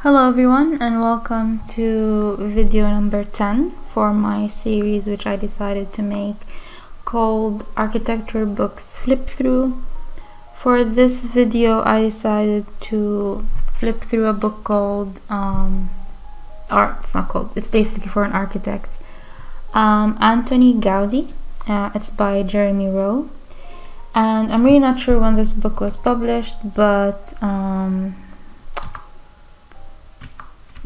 Hello everyone and welcome to video number 10 for my series which I decided to make called Architecture Books Flip Through. For this video I decided to flip through a book called, it's basically for an architect, Antoni Gaudi. It's by Jeremy Rowe, and I'm really not sure when this book was published, but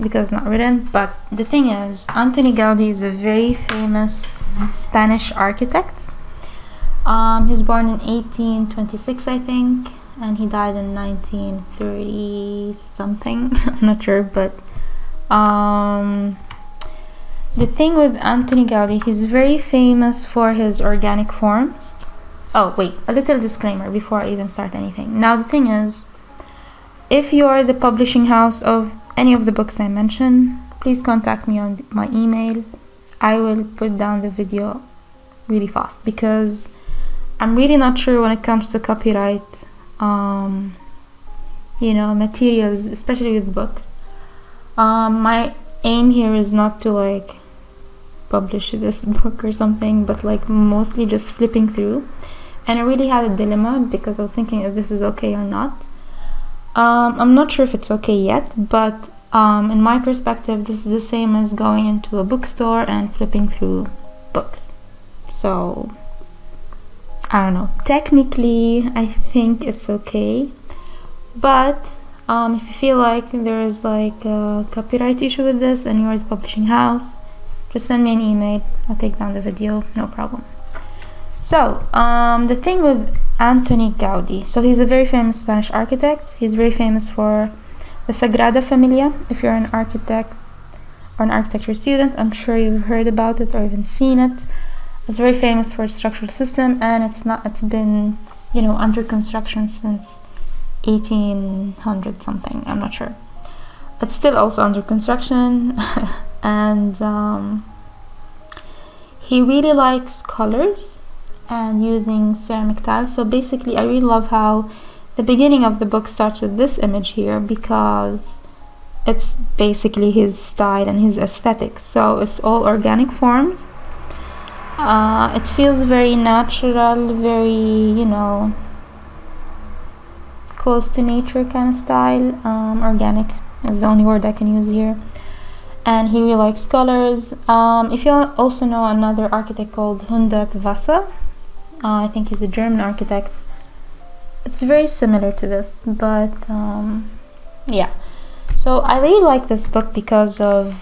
because it's not written. But the thing is, Antoni Gaudi is a very famous Spanish architect. He was born in 1826, I think, and he died in 1930 something. I'm not sure, but the thing with Antoni Gaudi, he's very famous for his organic forms. Oh wait, a little disclaimer before I even start anything. Now the thing is, if you are the publishing house of any of the books I mentioned, please contact me on my email. I will put down the video really fast because I'm really not sure when it comes to copyright materials, especially with books. My aim here is not to publish this book or something, but mostly just flipping through. And I really had a dilemma because I was thinking if this is okay or not. I'm not sure if it's okay yet, but in my perspective, this is the same as going into a bookstore and flipping through books. So, I don't know. Technically, I think it's okay, but if you feel like there is a copyright issue with this and you're the publishing house, just send me an email. I'll take down the video, no problem. So, the thing with Antoni Gaudi, so he's a very famous Spanish architect. He's very famous for the Sagrada Familia. If you're an architect or an architecture student, I'm sure you've heard about it or even seen it. It's very famous for its structural system, and it's been, under construction since 1800 something. I'm not sure. It's still also under construction, and he really likes colors and using ceramic tiles. So basically I really love how the beginning of the book starts with this image here, because it's basically his style and his aesthetic. So it's all organic forms. It feels very natural, very close to nature kind of style. Organic is the only word I can use here. And he really likes colors. If you also know another architect called Nº10, I think he's a German architect. It's very similar to this, but yeah. So I really like this book because of,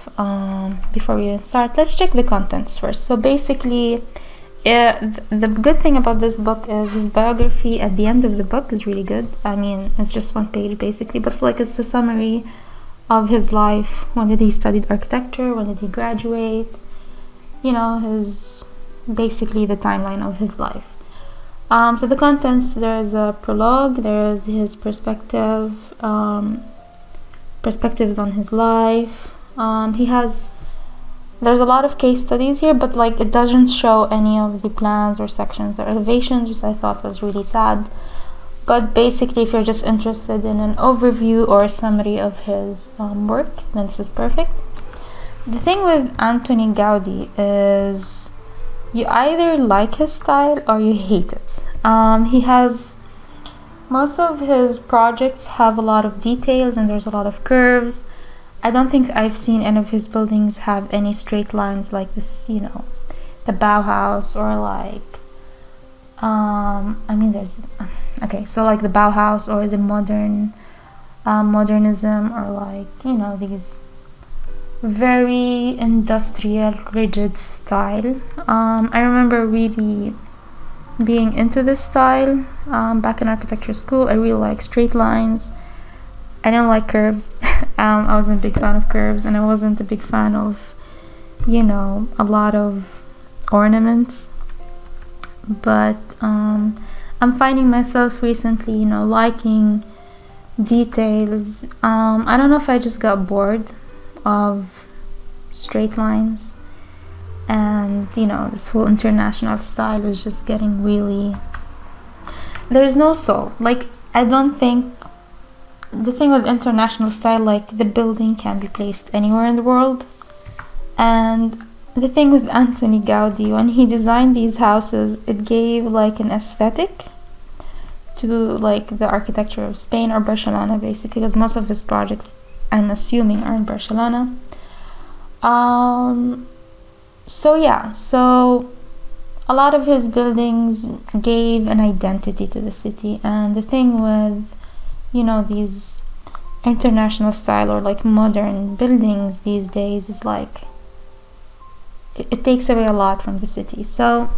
before we start, let's check the contents first. So basically, the good thing about this book is his biography at the end of the book is really good. I mean, it's just one page basically, but it's a summary of his life. When did he study architecture? When did he graduate? His basically the timeline of his life. So the contents, there's a prologue, there's his perspectives on his life. There's a lot of case studies here, but it doesn't show any of the plans or sections or elevations, which I thought was really sad. But basically, if you're just interested in an overview or a summary of his work, then this is perfect. The thing with Antoni Gaudi is you either like his style or you hate it. Most of his projects have a lot of details and there's a lot of curves. I don't think I've seen any of his buildings have any straight lines like this, the Bauhaus or the Bauhaus or the modernism, or these very industrial, rigid style. I remember really being into this style back in architecture school. I really like straight lines. I don't like curves. I wasn't a big fan of curves, and I wasn't a big fan of, a lot of ornaments. But I'm finding myself recently, liking details. I don't know if I just got bored of straight lines, and this whole international style is just getting really, there's no soul. I don't think the thing with international style, like the building can be placed anywhere in the world. And the thing with Antoni Gaudi, when he designed these houses, it gave like an aesthetic to like the architecture of Spain or Barcelona, basically, because most of his projects, I'm assuming, are in Barcelona. So a lot of his buildings gave an identity to the city. And the thing with, you know, these international style or like modern buildings these days is like it takes away a lot from the city. So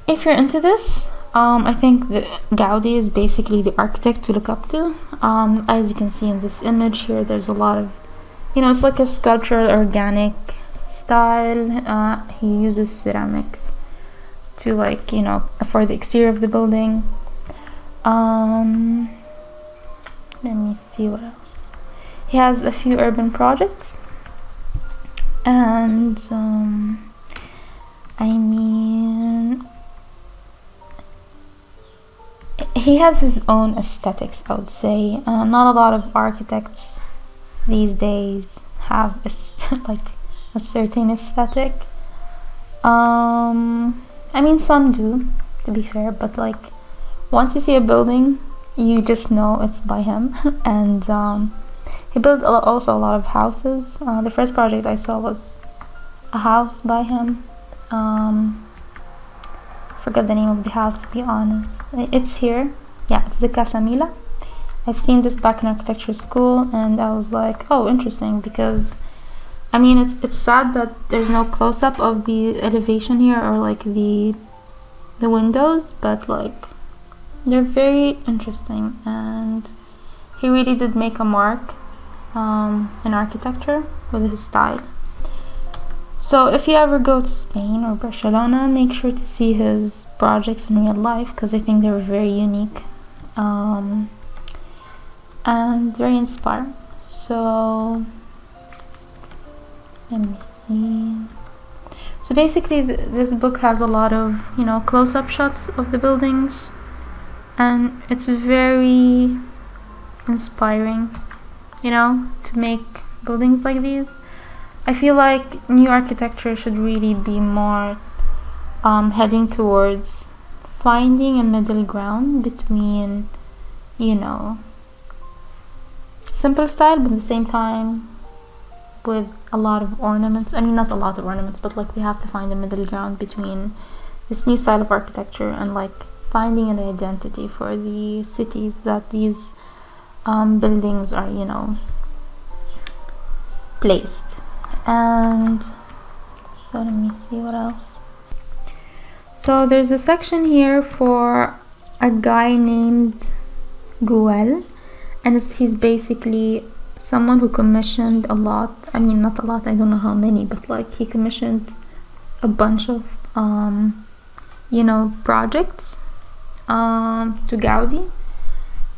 if you're into this, I think that Gaudi is basically the architect to look up to. As you can see in this image here, there's a lot of, you know, it's like a sculptural organic style. He uses ceramics to, like, you know, for the exterior of the building. Let me see what else. He has a few urban projects, and I mean, he has his own aesthetics, I would say. Not a lot of architects these days have like a certain aesthetic. I mean, some do, to be fair, but like once you see a building, you just know it's by him. And he built also a lot of houses. The first project I saw was a house by him. Forgot the name of the house, to be honest. It's here. Yeah, it's the Casa Mila. I've seen this back in architecture school, and I was like, oh, interesting, because I mean, it's sad that there's no close-up of the elevation here, or like the windows, but like they're very interesting, and he really did make a mark in architecture with his style. So if you ever go to Spain or Barcelona, make sure to see his projects in real life, because I think they're very unique and very inspiring. So let me see. So basically this book has a lot of, you know, close-up shots of the buildings, and it's very inspiring, you know, to make buildings like these. I feel like new architecture should really be more heading towards finding a middle ground between, you know, simple style, but at the same time with a lot of ornaments. I mean, not a lot of ornaments, but like we have to find a middle ground between this new style of architecture and like finding an identity for the cities that these buildings are, you know, placed. And so let me see what else. So there's a section here for a guy named Guel, and he's basically someone who commissioned a lot. I mean, not a lot, I don't know how many, but like he commissioned a bunch of you know, projects to Gaudi.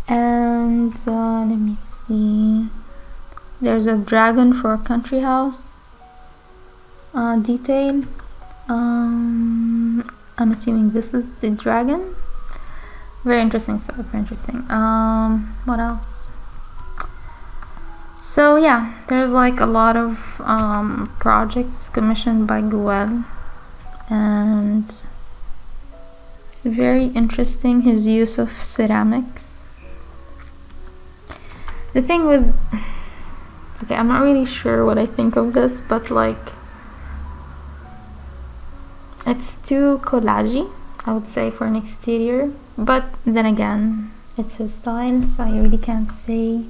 And let me see, there's a dragon for a country house detail. I'm assuming this is the dragon. Very interesting stuff, very interesting. What else? So yeah, there's like a lot of projects commissioned by Guel, and it's very interesting, his use of ceramics. The thing with, okay, I'm not really sure what I think of this, but like it's too collagey, I would say, for an exterior, but then again, it's his style, so I really can't say.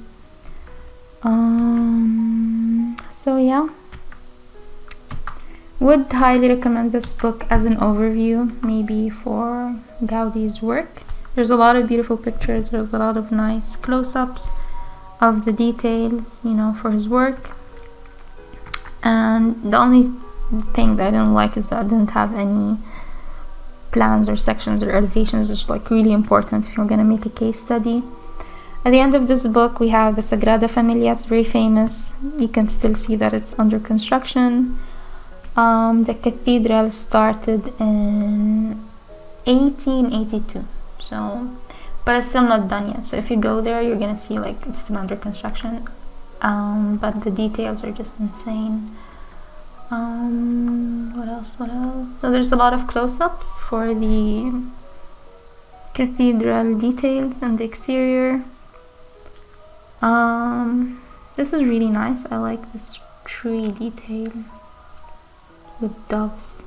So yeah, would highly recommend this book as an overview, maybe for Gaudi's work. There's a lot of beautiful pictures, there's a lot of nice close-ups of the details, you know, for his work. And the only thing that I didn't like is that I didn't have any plans or sections or elevations. It's like really important if you're gonna make a case study. At the end of this book we have the Sagrada Familia. It's very famous. You can still see that it's under construction. The cathedral started in 1882, so, but it's still not done yet. So if you go there, you're gonna see like it's still under construction, but the details are just insane. What else? So there's a lot of close-ups for the cathedral details and the exterior. This is really nice. I like this tree detail with doves.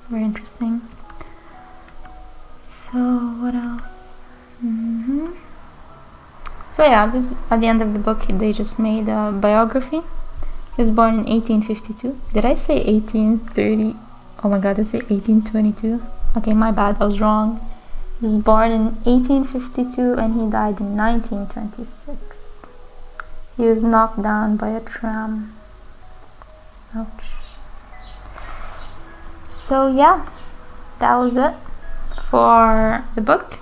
Very interesting. So what else? So yeah, this at the end of the book they just made a biography. He was born in 1852. Did I say 1830? Oh my god, I say 1822. Okay, my bad, I was wrong. He was born in 1852 and he died in 1926. He was knocked down by a tram. Ouch. So yeah, that was it for the book.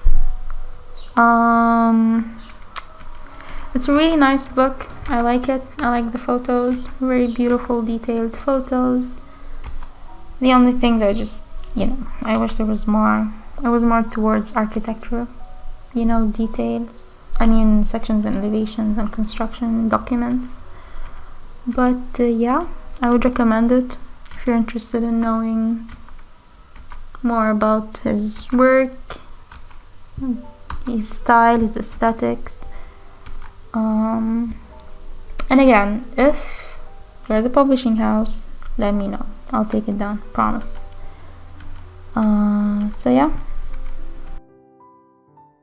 It's a really nice book. I like it. I like the photos. Very beautiful, detailed photos. The only thing that I wish there was more. I was more towards architecture, details. I mean, sections and elevations and construction documents. But yeah, I would recommend it if you're interested in knowing more about his work, his style, his aesthetics. And again, if you're the publishing house, let me know. I'll take it down, promise. So yeah.